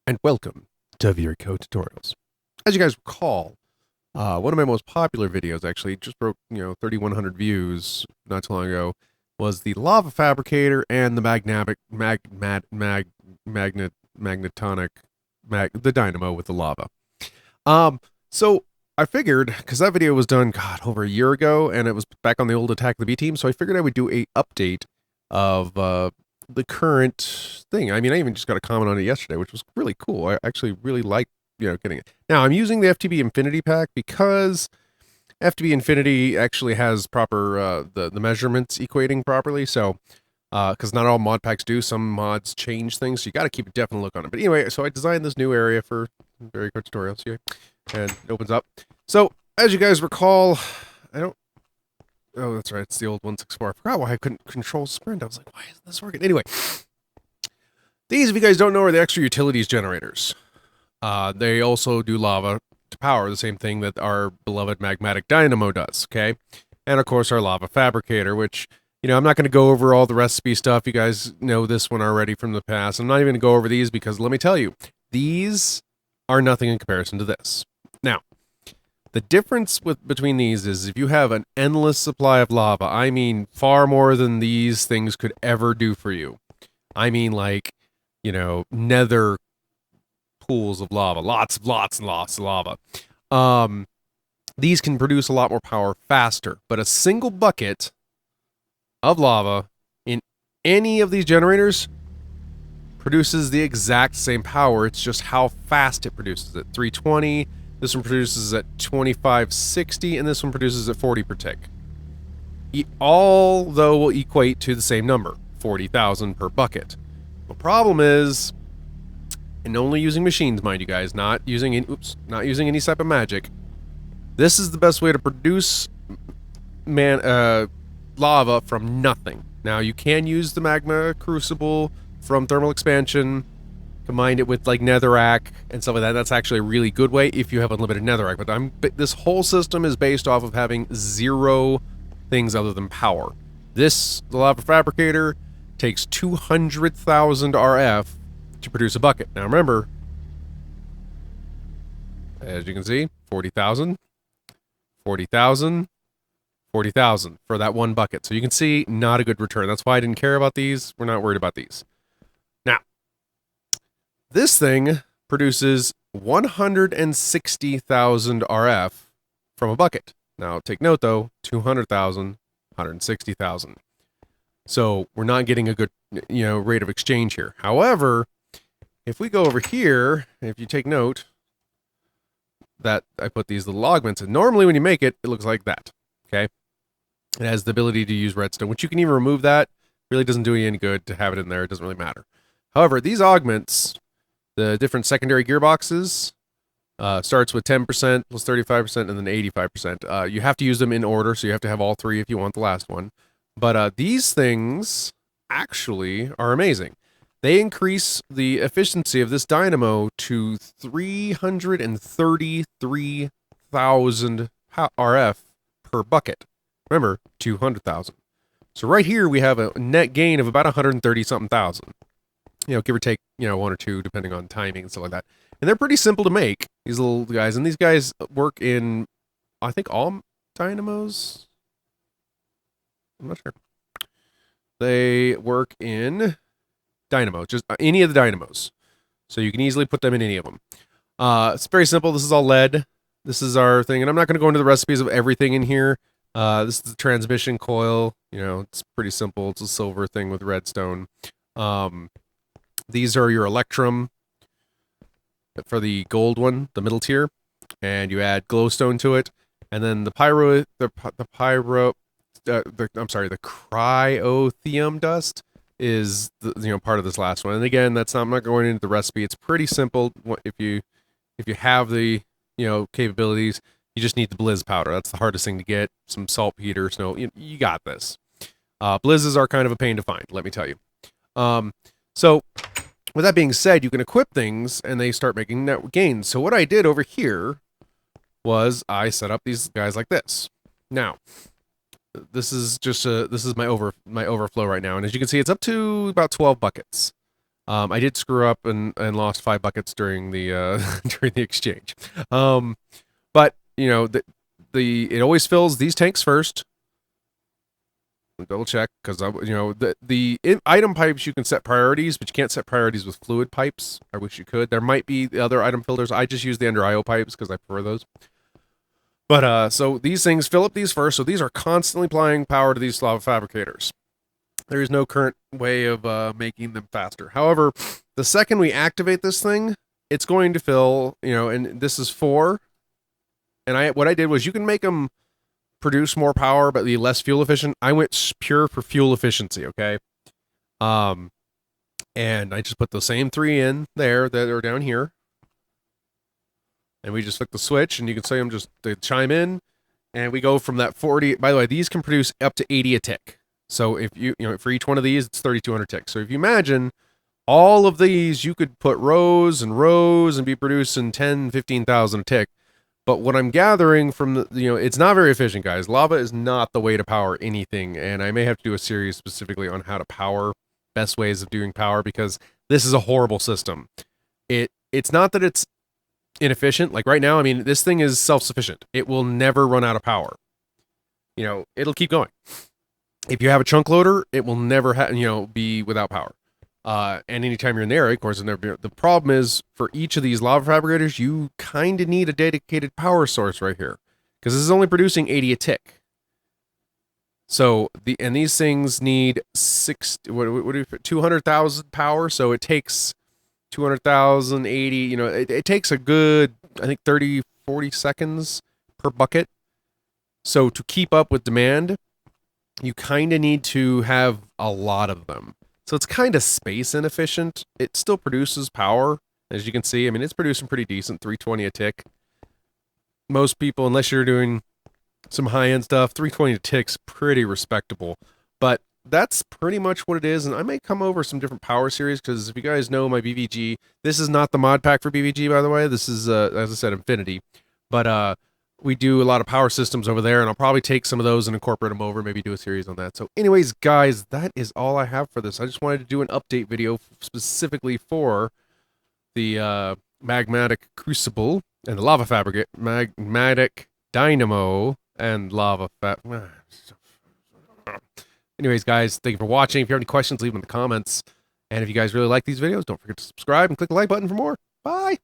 and welcome to ViriiCo Tutorials. As you guys recall, one of my most popular videos actually just broke 3,100 views not too long ago, was the lava fabricator and the the dynamo with the lava. So I figured, because that video was done over a year ago and it was back on the old Attack the B team, so I figured I would do a update of the current thing. I mean, I even just got a comment on it yesterday, which was really cool. I actually really like, getting it. Now, I'm using the FTB Infinity pack because FTB Infinity actually has proper, the measurements equating properly. So, because not all mod packs do. Some mods change things, so you got to keep a definite look on it. But anyway, so I designed this new area for ViriiCo Tutorials here, and it opens up. So, as you guys recall, oh, that's right. It's the old 164. I forgot why I couldn't control sprint. I was like, why isn't this working? Anyway, these, if you guys don't know, are the extra utilities generators. They also do lava to power, the same thing that our beloved Magmatic Dynamo does, okay? And, of course, our lava fabricator, which, I'm not going to go over all the recipe stuff. You guys know this one already from the past. I'm not even going to go over these because, let me tell you, these are nothing in comparison to this. Now, the difference between these is if you have an endless supply of lava, I mean far more than these things could ever do for you. I mean like, nether pools of lava, lots and lots of lava. These can produce a lot more power faster, but a single bucket of lava in any of these generators produces the exact same power. It's just how fast it produces it. 320. This one produces at 2560, and this one produces at 40 per tick. All, though, will equate to the same number, 40,000 per bucket. The problem is, and only using machines, mind you guys, not using any type of magic. This is the best way to produce lava from nothing. Now, you can use the magma crucible from thermal expansion, combine it with like netherrack and stuff like that. That's actually a really good way if you have unlimited netherrack. But this whole system is based off of having zero things other than power. The lava fabricator takes 200,000 RF to produce a bucket. Now remember, as you can see, 40,000, 40,000, 40,000 for that one bucket. So you can see, not a good return. That's why I didn't care about these. We're not worried about these. Now, this thing produces 160,000 RF from a bucket. Now, take note, though, 200,000, 160,000. So we're not getting a good, rate of exchange here. However, if we go over here, if you take note that I put these little augments, and normally when you make it, it looks like that, okay? It has the ability to use redstone, which you can even remove that. Really doesn't do you any good to have it in there. It doesn't really matter. However, these augments, the different secondary gearboxes, starts with 10% plus 35% and then 85%. You have to use them in order, so you have to have all three if you want the last one. But these things actually are amazing. They increase the efficiency of this dynamo to 333,000 RF per bucket. Remember, 200,000. So right here we have a net gain of about 130-something thousand. Give or take, one or two, depending on timing and stuff like that. And they're pretty simple to make, these little guys. And these guys work in, I think, all dynamos? I'm not sure. They work in dynamo, just any of the dynamos. So you can easily put them in any of them. It's very simple. This is all lead. This is our thing. And I'm not going to go into the recipes of everything in here. This is the transmission coil. It's pretty simple. It's a silver thing with redstone. These are your electrum for the gold one, the middle tier, and you add glowstone to it, and then the cryotheum dust is part of this last one. And again, I'm not going into the recipe. It's pretty simple. If you have the capabilities, you just need the blizz powder. That's the hardest thing to get. Some saltpeter, snow. You got this. Blizzes are kind of a pain to find, let me tell you. So, with that being said, you can equip things, and they start making net gains. So what I did over here was I set up these guys like this. Now, this is just my overflow right now, and as you can see, it's up to about 12 buckets. I did screw up and lost 5 buckets during the during the exchange. But you know, it always fills these tanks first. Double check, because you know, the item pipes, you can set priorities, but you can't set priorities with fluid pipes. I wish you could. There might be the other item filters. I just use the under IO pipes because I prefer those. But so these things fill up these first. So these are constantly applying power to these lava fabricators. There is no current way of making them faster. However, the second we activate this thing, it's going to fill. You know, and this is 4. And what I did was, you can make them produce more power but be less fuel efficient. I went pure for fuel efficiency, okay? And I just put the same 3 in there that are down here. And we just flick the switch, and you can see them just, they chime in, and we go from that 40. By the way, these can produce up to 80 a tick. So if you know, for each one of these, it's 3,200 ticks. So if you imagine all of these, you could put rows and rows and be producing 10, 15,000 a tick. But what I'm gathering from the, you know, it's not very efficient, guys. Lava is not the way to power anything, and I may have to do a series specifically on how to power, best ways of doing power, because this is a horrible system. It's not that it's inefficient. Like right now, I mean, this thing is self-sufficient. It will never run out of power. You know, it'll keep going. If you have a chunk loader, it will never be without power. And anytime you're in the area, of course, the problem is, for each of these lava fabricators, you kind of need a dedicated power source right here, because this is only producing 80 a tick. So these things need 200,000 power. So it takes 200,000, 80. You know, it takes a good, I think, 30, 40 seconds per bucket. So to keep up with demand, you kind of need to have a lot of them. So it's kind of space inefficient. It still produces power, as you can see. I mean, it's producing pretty decent, 320 a tick. Most people, unless you're doing some high-end stuff, 320 a tick's pretty respectable. But that's pretty much what it is, and I may come over some different power series, because if you guys know my BVG, this is not the mod pack for BVG, by the way. This is, as I said, Infinity. But we do a lot of power systems over there, and I'll probably take some of those and incorporate them over, maybe do a series on that. So anyways, guys, that is all I have for this. I just wanted to do an update video specifically for the Magmatic Crucible and the Lava Fabricator, Magmatic Dynamo, and Lava Anyways, guys, thank you for watching. If you have any questions, leave them in the comments. And if you guys really like these videos, don't forget to subscribe and click the like button for more. Bye!